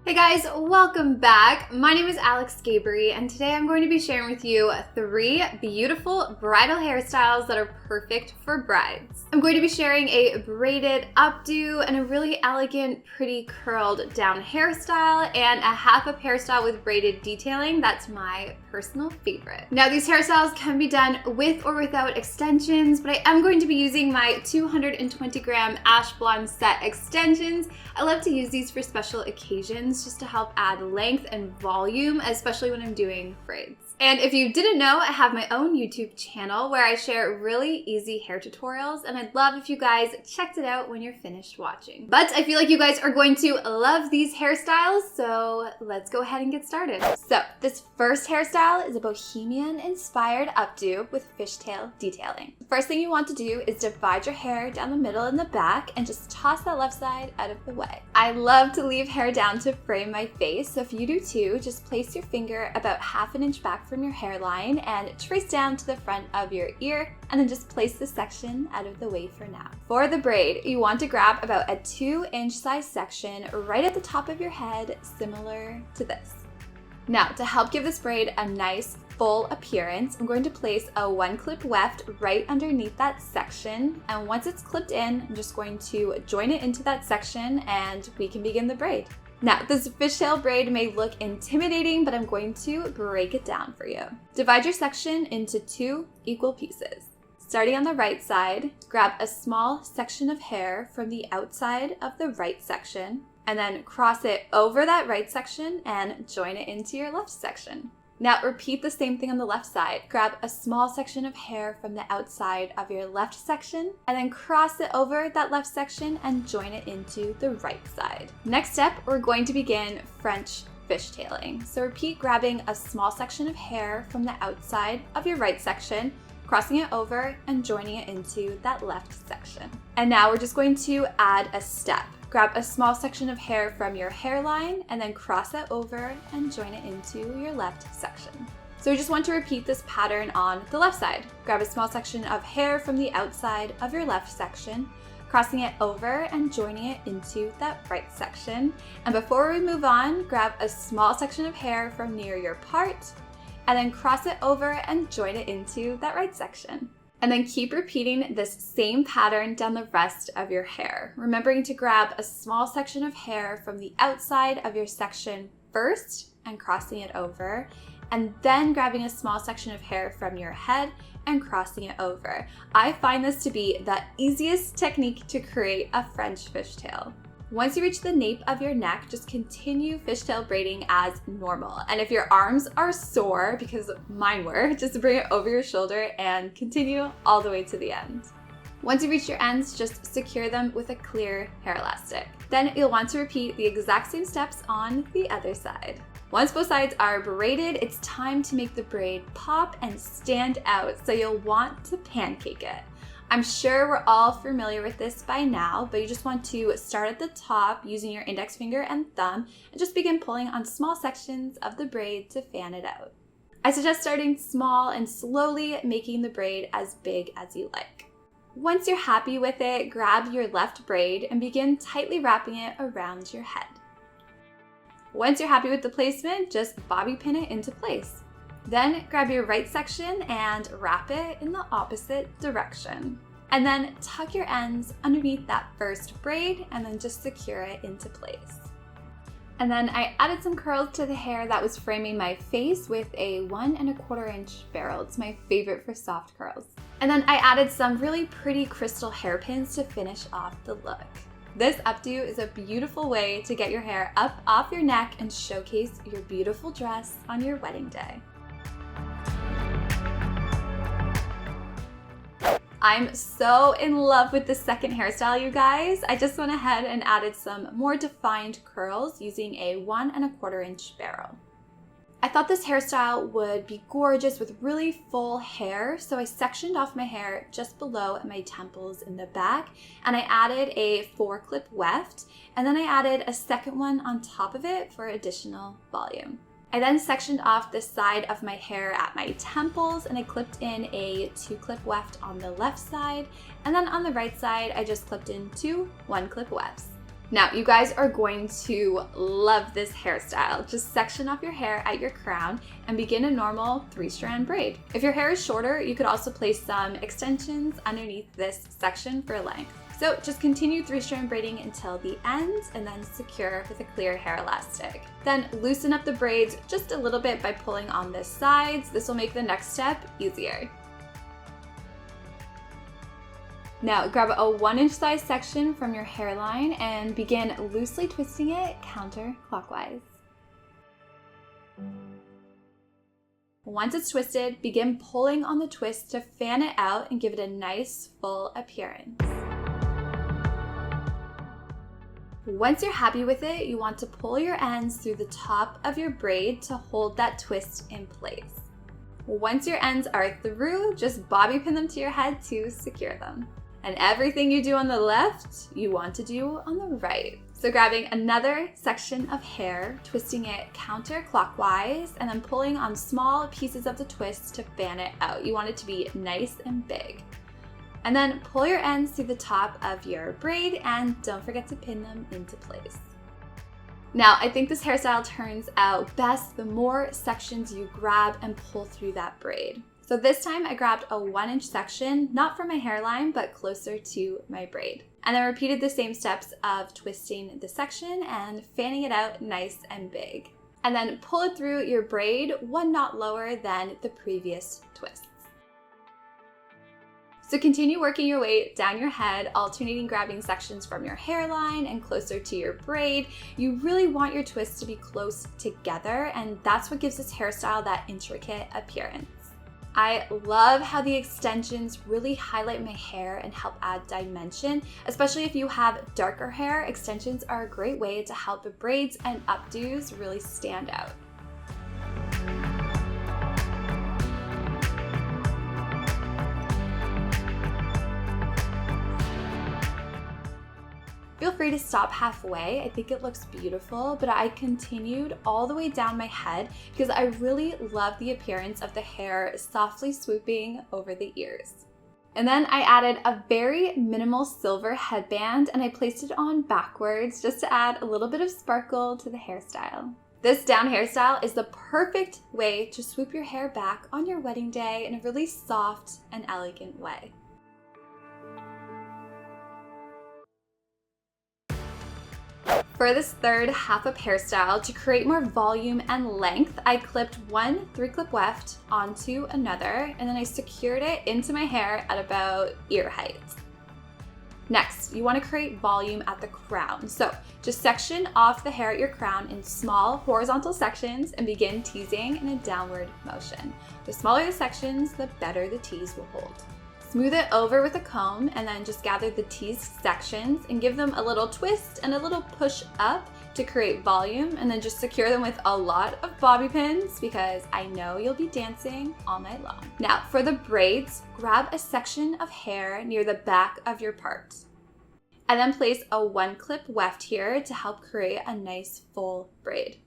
Hey guys, welcome back. My name is Alex Gaboury and today I'm going to be sharing with you 3 beautiful bridal hairstyles that are perfect for brides. I'm going to be sharing a braided updo and a really elegant, pretty curled down hairstyle and a half up hairstyle with braided detailing. That's my personal favorite. Now these hairstyles can be done with or without extensions, but I am going to be using my 220 gram ash blonde set extensions. I love to use these for special occasions just to help add length and volume, especially when I'm doing braids. And if you didn't know, I have my own YouTube channel where I share really easy hair tutorials, and I'd love if you guys checked it out when you're finished watching. But I feel like you guys are going to love these hairstyles, so let's go ahead and get started. So this first hairstyle is a bohemian-inspired updo with fishtail detailing. The first thing you want to do is divide your hair down the middle and the back and just toss that left side out of the way. I love to leave hair down to frame my face, so if you do too, just place your finger about ½ inch back from your hairline and trace down to the front of your ear, and then just place this section out of the way for now. For the braid, you want to grab about a 2-inch size section right at the top of your head, similar to this. Now, to help give this braid a nice full appearance, I'm going to place a 1-clip weft right underneath that section, and once it's clipped in, I'm just going to join it into that section and we can begin the braid. Now, this fishtail braid may look intimidating, but I'm going to break it down for you. Divide your section into 2 equal pieces. Starting on the right side, grab a small section of hair from the outside of the right section, and then cross it over that right section and join it into your left section. Now repeat the same thing on the left side. Grab a small section of hair from the outside of your left section and then cross it over that left section and join it into the right side. Next step, we're going to begin French fishtailing. So repeat grabbing a small section of hair from the outside of your right section, crossing it over and joining it into that left section. And now we're just going to add a step. Grab a small section of hair from your hairline and then cross that over and join it into your left section. So we just want to repeat this pattern on the left side. Grab a small section of hair from the outside of your left section, crossing it over and joining it into that right section. And before we move on, grab a small section of hair from near your part and then cross it over and join it into that right section. And then keep repeating this same pattern down the rest of your hair, remembering to grab a small section of hair from the outside of your section first and crossing it over, and then grabbing a small section of hair from your head and crossing it over. I find this to be the easiest technique to create a French fishtail. Once you reach the nape of your neck, just continue fishtail braiding as normal. And if your arms are sore, because mine were, just bring it over your shoulder and continue all the way to the end. Once you reach your ends, just secure them with a clear hair elastic. Then you'll want to repeat the exact same steps on the other side. Once both sides are braided, it's time to make the braid pop and stand out, so you'll want to pancake it. I'm sure we're all familiar with this by now, but you just want to start at the top using your index finger and thumb and just begin pulling on small sections of the braid to fan it out. I suggest starting small and slowly making the braid as big as you like. Once you're happy with it, grab your left braid and begin tightly wrapping it around your head. Once you're happy with the placement, just bobby pin it into place. Then grab your right section and wrap it in the opposite direction. And then tuck your ends underneath that first braid and then just secure it into place. And then I added some curls to the hair that was framing my face with a 1 1/4 inch barrel. It's my favorite for soft curls. And then I added some really pretty crystal hairpins to finish off the look. This updo is a beautiful way to get your hair up off your neck and showcase your beautiful dress on your wedding day. I'm so in love with the second hairstyle, you guys. I just went ahead and added some more defined curls using a 1 1/4 inch barrel. I thought this hairstyle would be gorgeous with really full hair, so I sectioned off my hair just below my temples in the back, and I added a 4-clip weft, and then I added a second one on top of it for additional volume. I then sectioned off the side of my hair at my temples and I clipped in a 2-clip weft on the left side, and then on the right side I just clipped in 2 1-clip wefts. Now, you guys are going to love this hairstyle. Just section off your hair at your crown and begin a normal 3-strand braid. If your hair is shorter, you could also place some extensions underneath this section for length. So just continue 3-strand braiding until the end and then secure with a clear hair elastic. Then loosen up the braids just a little bit by pulling on the sides. This will make the next step easier. Now grab a 1-inch size section from your hairline and begin loosely twisting it counterclockwise. Once it's twisted, begin pulling on the twist to fan it out and give it a nice full appearance. Once you're happy with it, you want to pull your ends through the top of your braid to hold that twist in place. Once your ends are through, just bobby pin them to your head to secure them. And everything you do on the left, you want to do on the right. So grabbing another section of hair, twisting it counterclockwise, and then pulling on small pieces of the twist to fan it out. You want it to be nice and big. And then pull your ends through the top of your braid and don't forget to pin them into place. Now, I think this hairstyle turns out best the more sections you grab and pull through that braid. So this time I grabbed a 1-inch section, not from my hairline, but closer to my braid. And then repeated the same steps of twisting the section and fanning it out nice and big. And then pull it through your braid 1 knot lower than the previous twists. So continue working your way down your head, alternating grabbing sections from your hairline and closer to your braid. You really want your twists to be close together, and that's what gives this hairstyle that intricate appearance. I love how the extensions really highlight my hair and help add dimension, especially if you have darker hair. Extensions are a great way to help the braids and updos really stand out. Feel free to stop halfway. I think it looks beautiful, but I continued all the way down my head because I really love the appearance of the hair softly swooping over the ears. And then I added a very minimal silver headband and I placed it on backwards just to add a little bit of sparkle to the hairstyle. This down hairstyle is the perfect way to swoop your hair back on your wedding day in a really soft and elegant way. For this third half of hairstyle, to create more volume and length, I clipped one 3-clip weft onto another, and then I secured it into my hair at about ear height. Next, you want to create volume at the crown. So just section off the hair at your crown in small horizontal sections and begin teasing in a downward motion. The smaller the sections, the better the tease will hold. Smooth it over with a comb and then just gather the teased sections and give them a little twist and a little push up to create volume, and then just secure them with a lot of bobby pins because I know you'll be dancing all night long. Now for the braids, grab a section of hair near the back of your part and then place a 1-clip weft here to help create a nice full braid.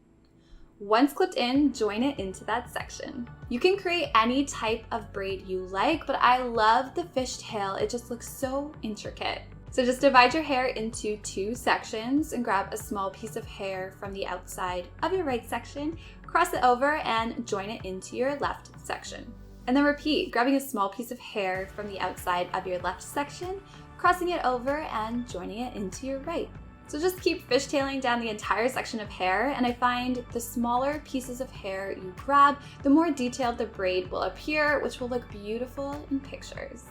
Once clipped in, join it into that section. You can create any type of braid you like, but I love the fishtail. It just looks so intricate. So just divide your hair into 2 sections and grab a small piece of hair from the outside of your right section, cross it over and join it into your left section. And then repeat, grabbing a small piece of hair from the outside of your left section, crossing it over and joining it into your right. So just keep fishtailing down the entire section of hair, and I find the smaller pieces of hair you grab, the more detailed the braid will appear, which will look beautiful in pictures.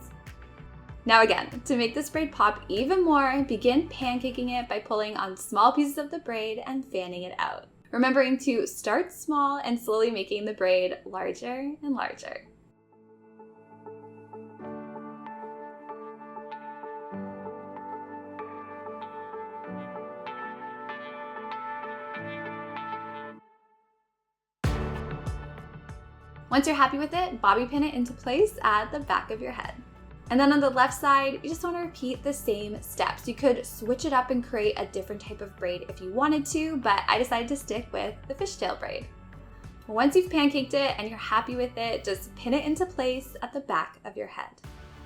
Now again, to make this braid pop even more, begin pancaking it by pulling on small pieces of the braid and fanning it out. Remembering to start small and slowly making the braid larger and larger. Once you're happy with it, bobby pin it into place at the back of your head. And then on the left side, you just want to repeat the same steps. You could switch it up and create a different type of braid if you wanted to, but I decided to stick with the fishtail braid. Once you've pancaked it and you're happy with it, just pin it into place at the back of your head.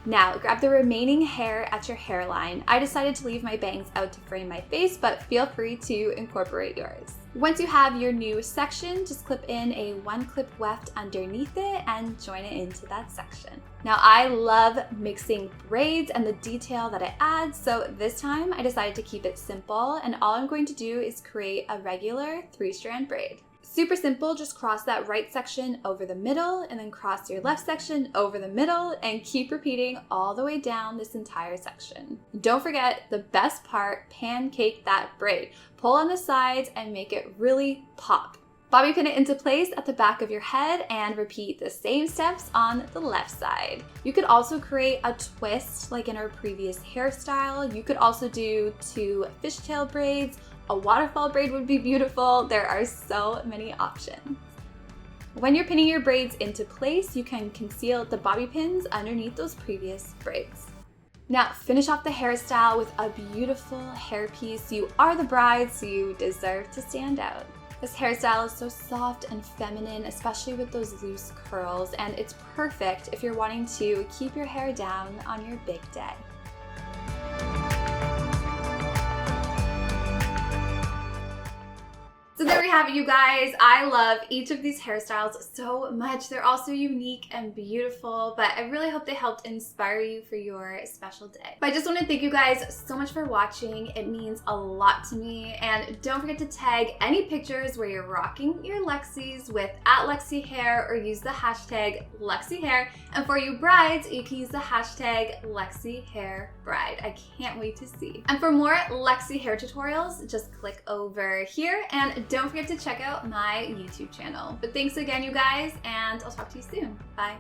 Now, grab the remaining hair at your hairline. I decided to leave my bangs out to frame my face, but feel free to incorporate yours. Once you have your new section, just clip in a 1 clip weft underneath it and join it into that section. Now, I love mixing braids and the detail that it adds, so this time I decided to keep it simple, and all I'm going to do is create a regular 3-strand braid. Super simple, just cross that right section over the middle and then cross your left section over the middle and keep repeating all the way down this entire section. Don't forget the best part, pancake that braid. Pull on the sides and make it really pop. Bobby pin it into place at the back of your head and repeat the same steps on the left side. You could also create a twist like in our previous hairstyle. You could also do 2 fishtail braids. A waterfall braid would be beautiful. There are so many options. When you're pinning your braids into place, you can conceal the bobby pins underneath those previous braids. Now finish off the hairstyle with a beautiful hairpiece. You are the bride, so you deserve to stand out. This hairstyle is so soft and feminine, especially with those loose curls, and it's perfect if you're wanting to keep your hair down on your big day. So there we have it, you guys. I love each of these hairstyles so much. They're all so unique and beautiful, but I really hope they helped inspire you for your special day. But I just want to thank you guys so much for watching. It means a lot to me. And don't forget to tag any pictures where you're rocking your Luxys with @Luxy Hair or use the hashtag Luxy Hair. And for you brides, you can use the hashtag Luxy Hair Bride. I can't wait to see. And for more Luxy hair tutorials, just click over here and don't forget to check out my YouTube channel. But thanks again, you guys, and I'll talk to you soon. Bye.